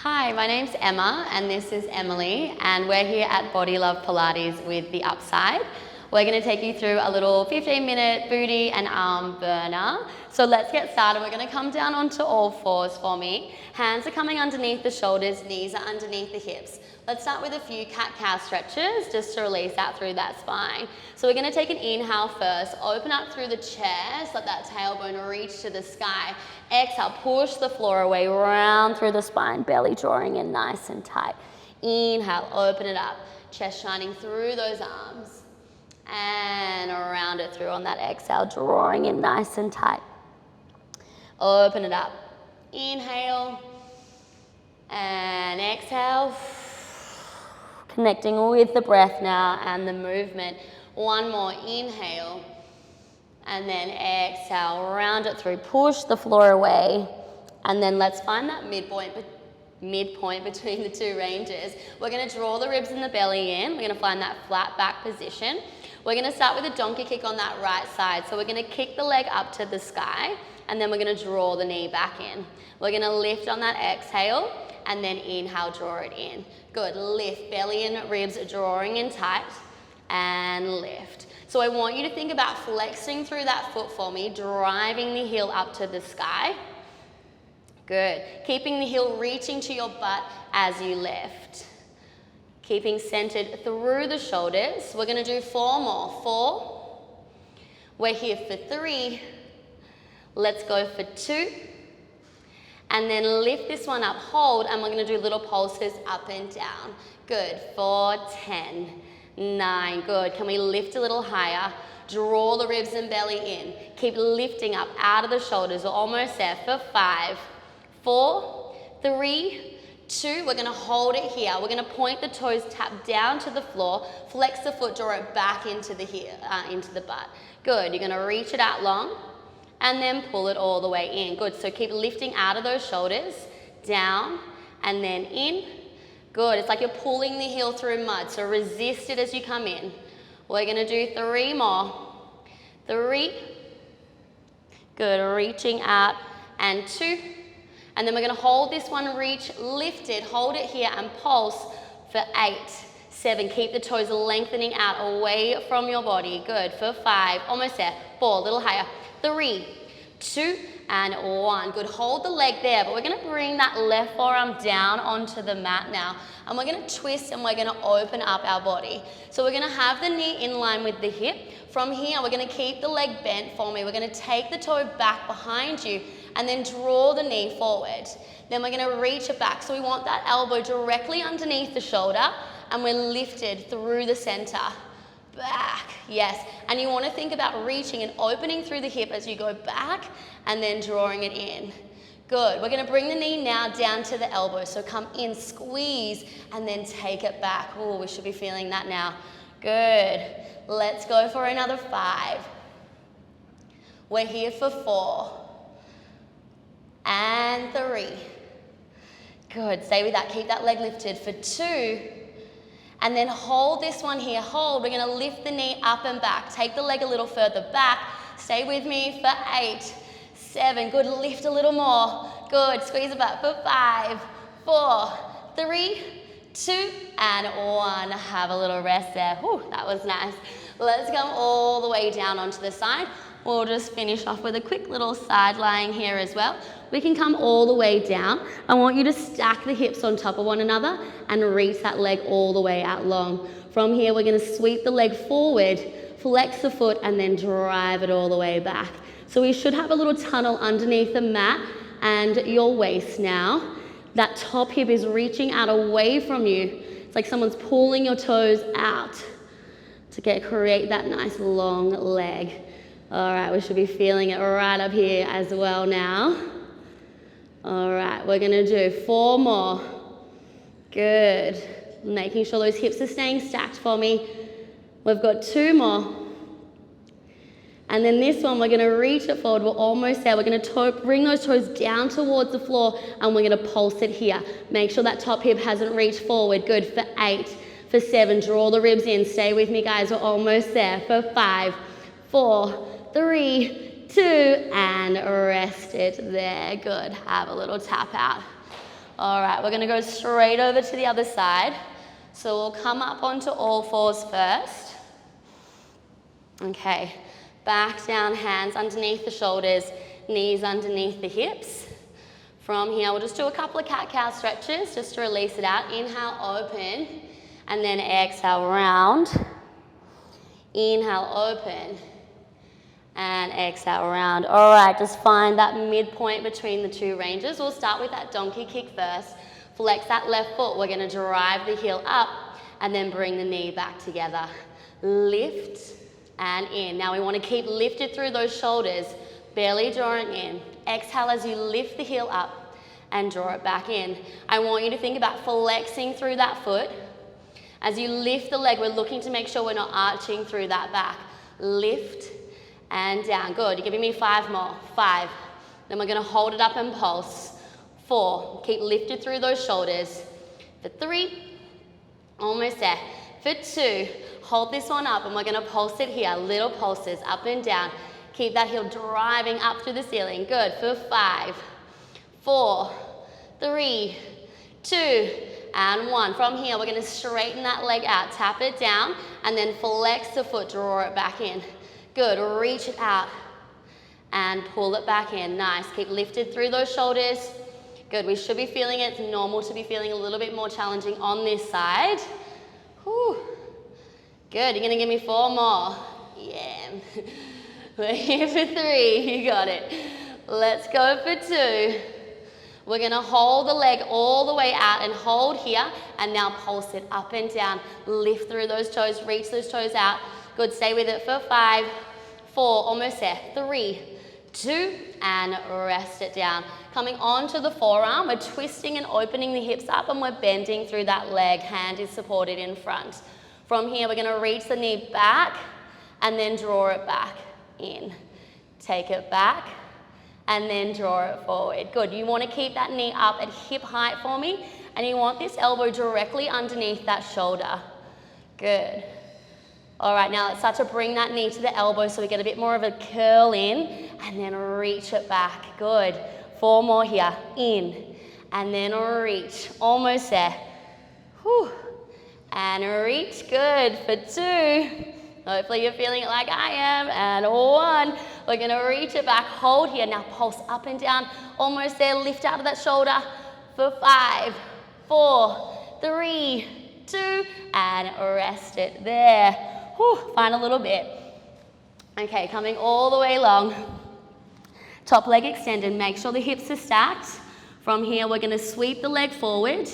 Hi, my name's Emma and this is Emily, and we're here at Body Love Pilates with The Upside. We're going to take you through a little 15-minute booty and arm burner. So let's get started. We're going to come down onto all fours for me. Hands are coming underneath the shoulders, knees are underneath the hips. Let's start with a few cat-cow stretches just to release that through that spine. So we're going to take an inhale first, open up through the chest, let that tailbone reach to the sky. Exhale, push the floor away, round through the spine, belly drawing in nice and tight. Inhale, open it up, chest shining through those arms. And around it through on that exhale, drawing in nice and tight. Open it up. Inhale and exhale. Connecting with the breath now and the movement. One more, inhale. And then exhale, round it through, push the floor away. And then let's find that midpoint between the two ranges. We're gonna draw the ribs and the belly in. We're gonna find that flat back position. We're gonna start with a donkey kick on that right side. So we're gonna kick the leg up to the sky, and then we're gonna draw the knee back in. We're gonna lift on that exhale, and then inhale, draw it in. Good, lift, belly and ribs drawing in tight, and lift. So I want you to think about flexing through that foot for me, driving the heel up to the sky. Good, keeping the heel reaching to your butt as you lift. Keeping centered through the shoulders. We're gonna do 4 more. 4. We're here for 3. Let's go for 2. And then lift this one up, hold, and we're gonna do little pulses up and down. Good, 4, 10, 9, good. Can we lift a little higher? Draw the ribs and belly in. Keep lifting up out of the shoulders, we're almost there for 5, 4, 3, 2, we're gonna hold it here. We're gonna point the toes, tap down to the floor, flex the foot, draw it back into the heel, into the butt. Good, you're gonna reach it out long, and then pull it all the way in. Good, so keep lifting out of those shoulders, down, and then in. Good, it's like you're pulling the heel through mud, so resist it as you come in. We're gonna do 3 more. 3, good, reaching out, and 2. And then we're gonna hold this one, reach, lift it, hold it here, and pulse for 8, 7. Keep the toes lengthening out away from your body. Good, for 5, almost there. 4, a little higher. 3, 2, and 1. Good, hold the leg there, but we're gonna bring that left forearm down onto the mat now. And we're gonna twist and we're gonna open up our body. So we're gonna have the knee in line with the hip. From here, we're gonna keep the leg bent for me. We're gonna take the toe back behind you and then draw the knee forward. Then we're gonna reach it back. So we want that elbow directly underneath the shoulder, and we're lifted through the center. Back, yes. And you want to think about reaching and opening through the hip as you go back and then drawing it in. Good, we're going to bring the knee now down to the elbow. So come in, squeeze, and then take it back. Oh, we should be feeling that now. Good, let's go for another 5. We're here for 4 and 3. Good, stay with that, keep that leg lifted for 2. And then hold this one here, hold. We're gonna lift the knee up and back. Take the leg a little further back. Stay with me for 8, 7, good, lift a little more. Good, squeeze it back for 5, 4, 3, 2, and 1. Have a little rest there. Whew, that was nice. Let's come all the way down onto the side. We'll just finish off with a quick little side lying here as well. We can come all the way down. I want you to stack the hips on top of one another and reach that leg all the way out long. From here, we're gonna sweep the leg forward, flex the foot, and then drive it all the way back. So we should have a little tunnel underneath the mat and your waist now. That top hip is reaching out away from you. It's like someone's pulling your toes out to create that nice long leg. All right, we should be feeling it right up here as well now. All right, we're gonna do 4 more. Good. Making sure those hips are staying stacked for me. We've got 2 more. And then this one, we're gonna reach it forward. We're almost there. We're gonna bring those toes down towards the floor, and we're gonna pulse it here. Make sure that top hip hasn't reached forward. Good, for 8, for 7, draw the ribs in. Stay with me, guys, we're almost there. For 5, 4, 3, 2, and rest it there. Good, have a little tap out. All right, we're gonna go straight over to the other side. So we'll come up onto all fours first. Okay, back down, hands underneath the shoulders, knees underneath the hips. From here, we'll just do a couple of cat-cow stretches just to release it out. Inhale, open, and then exhale, round. Inhale, open, and exhale, round. All right, just find that midpoint between the two ranges. We'll start with that donkey kick first. Flex that left foot. We're gonna drive the heel up and then bring the knee back together. Lift and in. Now we wanna keep lifted through those shoulders, belly drawing in. Exhale as you lift the heel up and draw it back in. I want you to think about flexing through that foot. As you lift the leg, we're looking to make sure we're not arching through that back. Lift and down. Good. You're giving me 5 more. 5. Then we're going to hold it up and pulse. 4. Keep lifted through those shoulders. For 3. Almost there. For 2. Hold this one up and we're going to pulse it here. Little pulses up and down. Keep that heel driving up through the ceiling. Good. For 5. 4. 3. 2. And 1. From here, we're going to straighten that leg out. Tap it down and then flex the foot. Draw it back in. Good. Reach it out and pull it back in. Nice. Keep lifted through those shoulders. Good. We should be feeling it. It's normal to be feeling a little bit more challenging on this side. Whew. Good. You're going to give me 4 more. Yeah. We're here for 3. You got it. Let's go for 2. We're going to hold the leg all the way out and hold here and now pulse it up and down. Lift through those toes. Reach those toes out. Good. Stay with it for 5, 4, almost there. 3, 2, and rest it down. Coming onto the forearm, we're twisting and opening the hips up and we're bending through that leg. Hand is supported in front. From here, we're going to reach the knee back and then draw it back in. Take it back and then draw it forward. Good. You want to keep that knee up at hip height for me and you want this elbow directly underneath that shoulder. Good. All right, now let's start to bring that knee to the elbow so we get a bit more of a curl in and then reach it back. Good. 4 more here. In and then reach. Almost there. Whew. And reach. Good. For 2. Hopefully you're feeling it like I am. And 1. We're going to reach it back. Hold here. Now pulse up and down. Almost there. Lift out of that shoulder. For 5, 4, 3, 2, and rest it there. Whew, find a little bit. Okay, coming all the way long. Top leg extended. Make sure the hips are stacked. From here, we're going to sweep the leg forward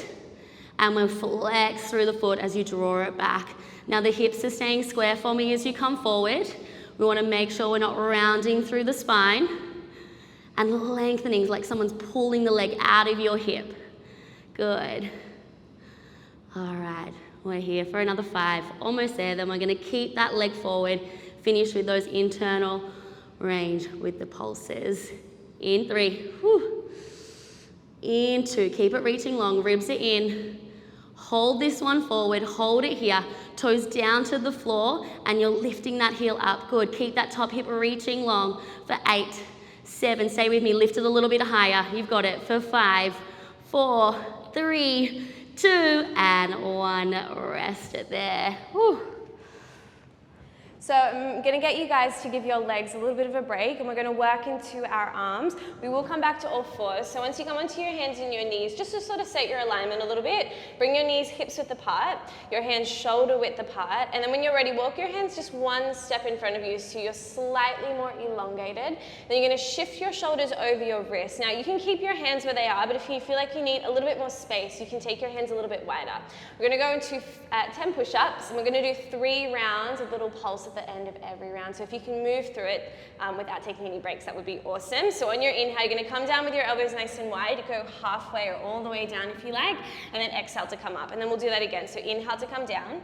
and we'll flex through the foot as you draw it back. Now the hips are staying square for me as you come forward. We want to make sure we're not rounding through the spine and lengthening like someone's pulling the leg out of your hip. Good. All right. We're here for another 5, almost there. Then we're going to keep that leg forward, finish with those internal range with the pulses. In 3, whew. In 2, keep it reaching long, ribs are in. Hold this one forward, hold it here, toes down to the floor, and you're lifting that heel up. Good, keep that top hip reaching long for 8, 7, stay with me, lift it a little bit higher. You've got it for 5, 4, 3, 2, and 1. Rest it there. Whew. So I'm going to get you guys to give your legs a little bit of a break and we're going to work into our arms. We will come back to all fours. So once you come onto your hands and your knees, just to sort of set your alignment a little bit, bring your knees hips width apart, your hands shoulder width apart, and then when you're ready, walk your hands just 1 step in front of you so you're slightly more elongated. Then you're going to shift your shoulders over your wrists. Now you can keep your hands where they are, but if you feel like you need a little bit more space, you can take your hands a little bit wider. We're going to go into 10 push-ups and we're going to do 3 rounds of little pulse at the end of every round. So if you can move through it without taking any breaks, that would be awesome. So on your inhale, you're going to come down with your elbows nice and wide. You go halfway or all the way down if you like, and then exhale to come up. And then we'll do that again. So inhale to come down.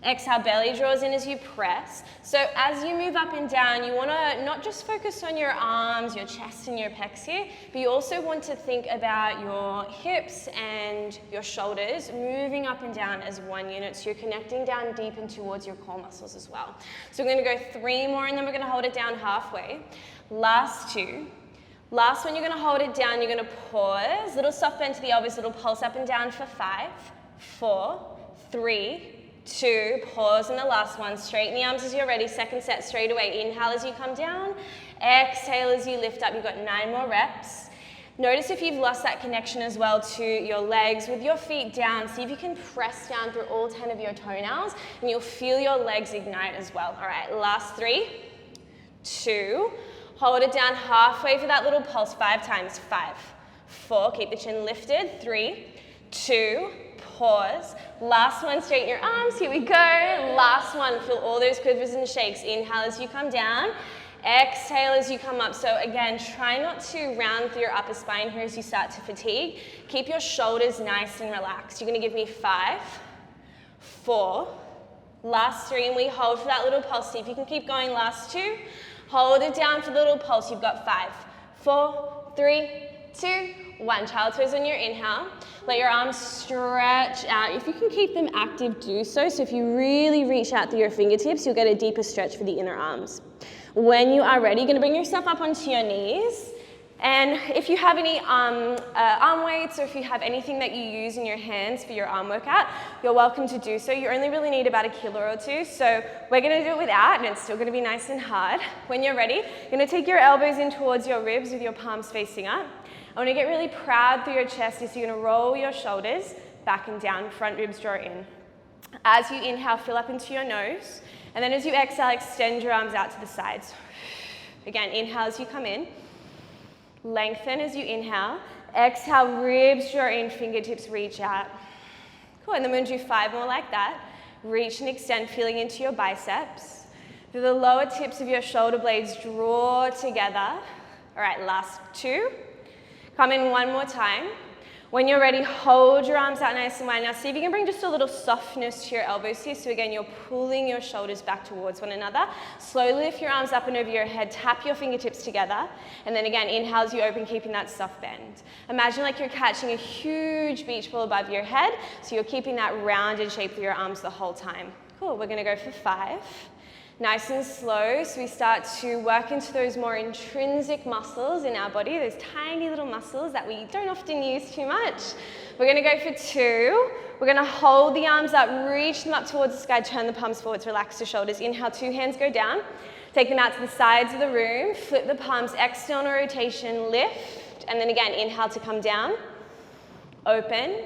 Exhale, belly draws in as you press. So as you move up and down, you want to not just focus on your arms, your chest and your pecs here, but you also want to think about your hips and your shoulders moving up and down as one unit. So you're connecting down deep and towards your core muscles as well. So we're going to go 3 more and then we're going to hold it down halfway. Last 2. Last one, you're gonna hold it down, you're gonna pause. Little soft bend to the elbows, little pulse up and down for 5, 4, 3, 2, pause in the last one. Straighten the arms as you're ready. Second set straight away. Inhale as you come down. Exhale as you lift up. You've got 9 more reps. Notice if you've lost that connection as well to your legs with your feet down. See if you can press down through all 10 of your toenails and you'll feel your legs ignite as well. All right, last 3, 2, hold it down halfway for that little pulse 5 times. 5, 4, keep the chin lifted. 3, 2, pause. Last one, straighten your arms. Here we go. Last one, feel all those quivers and shakes. Inhale as you come down. Exhale as you come up. So again, try not to round through your upper spine here as you start to fatigue. Keep your shoulders nice and relaxed. You're gonna give me 5, 4, last 3, and we hold for that little pulse. See if you can keep going. Last 2, hold it down for the little pulse. You've got 5, 4, 3, 2, 1. Child's pose on your inhale. Let your arms stretch out. If you can keep them active, do so. So if you really reach out through your fingertips, you'll get a deeper stretch for the inner arms. When you are ready, you're gonna bring yourself up onto your knees. And if you have any arm weights or if you have anything that you use in your hands for your arm workout, you're welcome to do so. You only really need about 1 kilo or 2. So we're gonna do it without, and it's still gonna be nice and hard. When you're ready, you're gonna take your elbows in towards your ribs with your palms facing up. I want to get really proud through your chest, so you're going to roll your shoulders back and down, front ribs draw in. As you inhale, fill up into your nose, and then as you exhale, extend your arms out to the sides. Again, inhale as you come in, lengthen as you inhale, exhale, ribs draw in, fingertips reach out. Cool, and then we're going to do 5 more like that. Reach and extend, feeling into your biceps. Through the lower tips of your shoulder blades, draw together. All right, last 2. Come in 1 more time. When you're ready, hold your arms out nice and wide. Now see if you can bring just a little softness to your elbows here. So again, you're pulling your shoulders back towards one another. Slowly lift your arms up and over your head. Tap your fingertips together. And then again, inhale as you open, keeping that soft bend. Imagine like you're catching a huge beach ball above your head. So you're keeping that rounded shape through your arms the whole time. Cool, we're gonna go for 5. Nice and slow, so we start to work into those more intrinsic muscles in our body, those tiny little muscles that we don't often use too much. We're gonna go for 2. We're gonna hold the arms up, reach them up towards the sky, turn the palms forwards, relax the shoulders. Inhale, 2 hands go down. Take them out to the sides of the room, flip the palms, external rotation, lift, and then again, inhale to come down, open.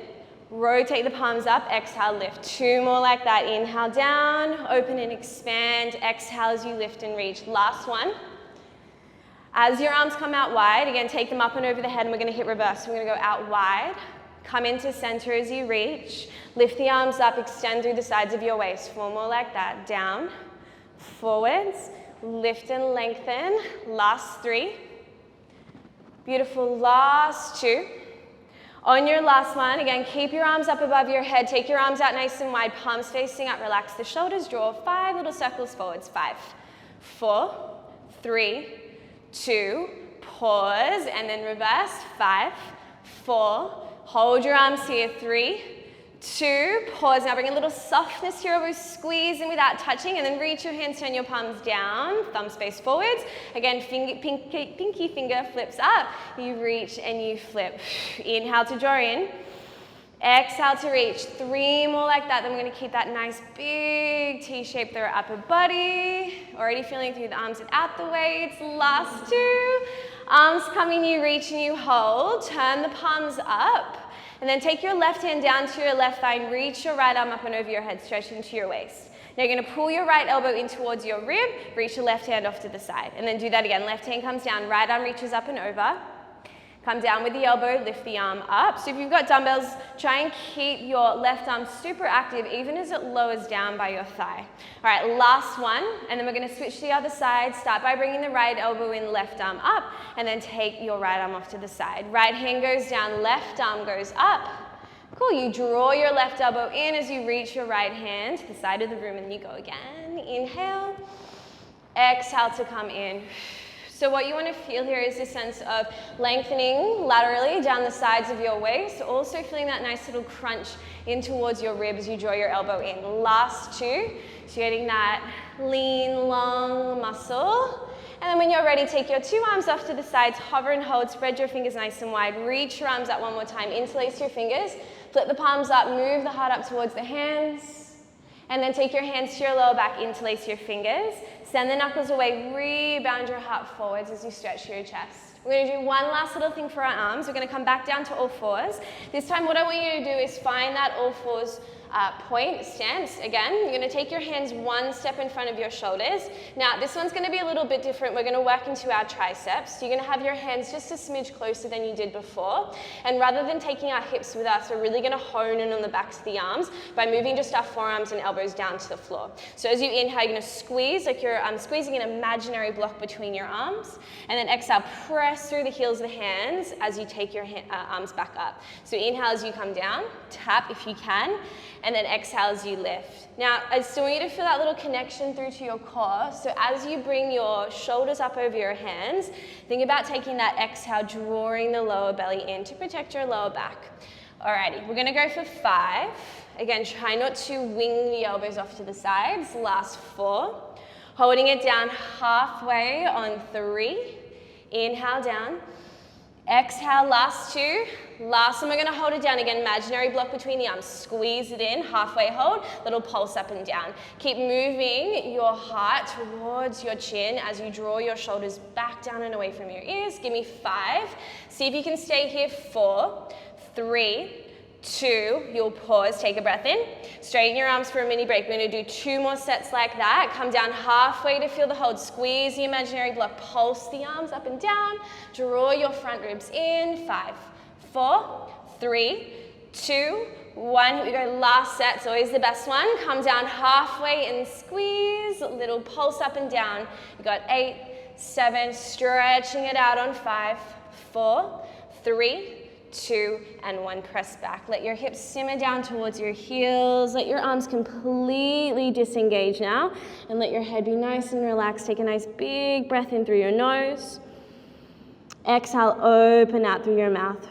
Rotate the palms up, exhale, lift. 2 more like that. Inhale down, open and expand. Exhale as you lift and reach. Last one. As your arms come out wide, again, take them up and over the head, and we're gonna hit reverse. So we're gonna go out wide, come into center as you reach. Lift the arms up, extend through the sides of your waist. 4 more like that. Down, forwards, lift and lengthen. Last 3. Beautiful, last 2. On your last one, again, keep your arms up above your head. Take your arms out nice and wide, palms facing up. Relax the shoulders. Draw 5 little circles forwards. 5, 4, 3, 2, pause, and then reverse. 5, 4, hold your arms here. 3, 2, pause. Now bring a little softness to your elbows, squeeze in without touching, and then reach your hands, turn your palms down, thumbs face forwards. Again, pinky finger flips up. You reach and you flip. Inhale to draw in. Exhale to reach. 3 more like that. Then we're going to keep that nice big T shape through our upper body. Already feeling through the arms and out the weights. Last 2. Arms coming, you reach and you hold. Turn the palms up. And then take your left hand down to your left thigh and reach your right arm up and over your head, stretch into your waist. Now you're going to pull your right elbow in towards your rib, reach your left hand off to the side. And then do that again. Left hand comes down, right arm reaches up and over. Come down with the elbow, lift the arm up. So if you've got dumbbells, try and keep your left arm super active, even as it lowers down by your thigh. All right, last one, and then we're gonna switch to the other side. Start by bringing the right elbow in, left arm up, and then take your right arm off to the side. Right hand goes down, left arm goes up. Cool, you draw your left elbow in as you reach your right hand to the side of the room, and you go again. Inhale, exhale to come in. So what you want to feel here is this sense of lengthening laterally down the sides of your waist, also feeling that nice little crunch in towards your ribs as you draw your elbow in. Last 2, so you're getting that lean, long muscle. And then when you're ready, take your 2 arms off to the sides, hover and hold, spread your fingers nice and wide, reach your arms out one more time, interlace your fingers, flip the palms up, move the heart up towards the hands, and then take your hands to your lower back, interlace your fingers, send the knuckles away, rebound your heart forwards as you stretch your chest. We're going to do one last little thing for our arms. We're going to come back down to all fours. This time what I want you to do is find that all fours point stance. Again, you're going to take your hands one step in front of your shoulders. Now this one's going to be a little bit different. We're going to work into our triceps. You're going to have your hands just a smidge closer than you did before, and rather than taking our hips with us, we're really going to hone in on the backs of the arms by moving just our forearms and elbows down to the floor. So as you inhale, you're going to squeeze like you're squeezing an imaginary block between your arms, and then exhale, press through the heels of the hands as you take your arms back up. So inhale as you come down, tap if you can, and then exhale as you lift. Now, I still want you to feel that little connection through to your core. So as you bring your shoulders up over your hands, think about taking that exhale, drawing the lower belly in to protect your lower back. Alrighty, we're gonna go for 5. Again, try not to wing the elbows off to the sides. Last 4. Holding it down halfway on 3. Inhale down. Exhale, last 2. Last one, we're going to hold it down again, imaginary block between the arms. Squeeze it in, halfway hold, little pulse up and down. Keep moving your heart towards your chin as you draw your shoulders back down and away from your ears. Give me 5. See if you can stay here. 4, 3, 2, you'll pause, take a breath in. Straighten your arms for a mini break. We're going to do 2 more sets like that. Come down halfway to feel the hold. Squeeze the imaginary block. Pulse the arms up and down. Draw your front ribs in. 5, 4, 3, 2, 1. Here we go. Last set. It's always the best one. Come down halfway and squeeze. Little pulse up and down. You got 8, 7. Stretching it out on 5, 4, 3, 2, and 1. Press back. Let your hips simmer down towards your heels. Let your arms completely disengage now, and let your head be nice and relaxed. Take a nice big breath in through your nose. Exhale, open out through your mouth.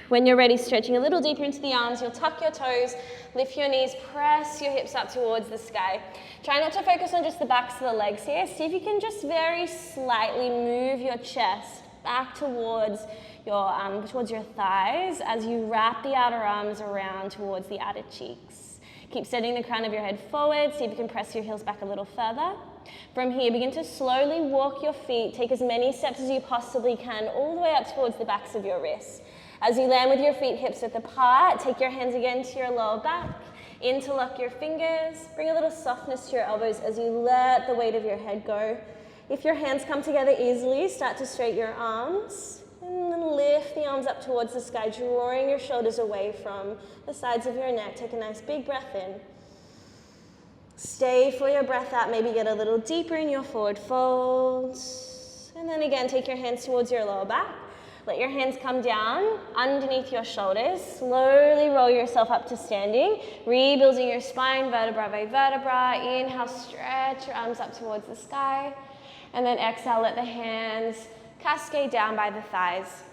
When you're ready, stretching a little deeper into the arms, you'll tuck your toes, lift your knees, press your hips up towards the sky. Try not to focus on just the backs of the legs here. See if you can just very slightly move your chest back towards your thighs as you wrap the outer arms around towards the outer cheeks. Keep setting the crown of your head forward. See if you can press your heels back a little further. From here, begin to slowly walk your feet. Take as many steps as you possibly can, all the way up towards the backs of your wrists. As you land with your feet hips width apart, take your hands again to your lower back. Interlock your fingers. Bring a little softness to your elbows as you let the weight of your head go. If your hands come together easily, start to straighten your arms. And then lift the arms up towards the sky, drawing your shoulders away from the sides of your neck. Take a nice big breath in. Stay for your breath out. Maybe get a little deeper in your forward fold. And then again, take your hands towards your lower back. Let your hands come down underneath your shoulders. Slowly roll yourself up to standing, rebuilding your spine vertebra by vertebra. Inhale, stretch your arms up towards the sky. And then exhale, let the hands cascade down by the thighs.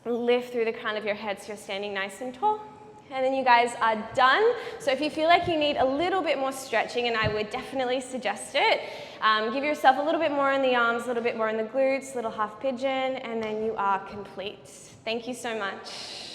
Lift through the crown of your head so you're standing nice and tall. And then you guys are done. So if you feel like you need a little bit more stretching, and I would definitely suggest it, give yourself a little bit more in the arms, a little bit more in the glutes, little half pigeon, and then you are complete. Thank you so much.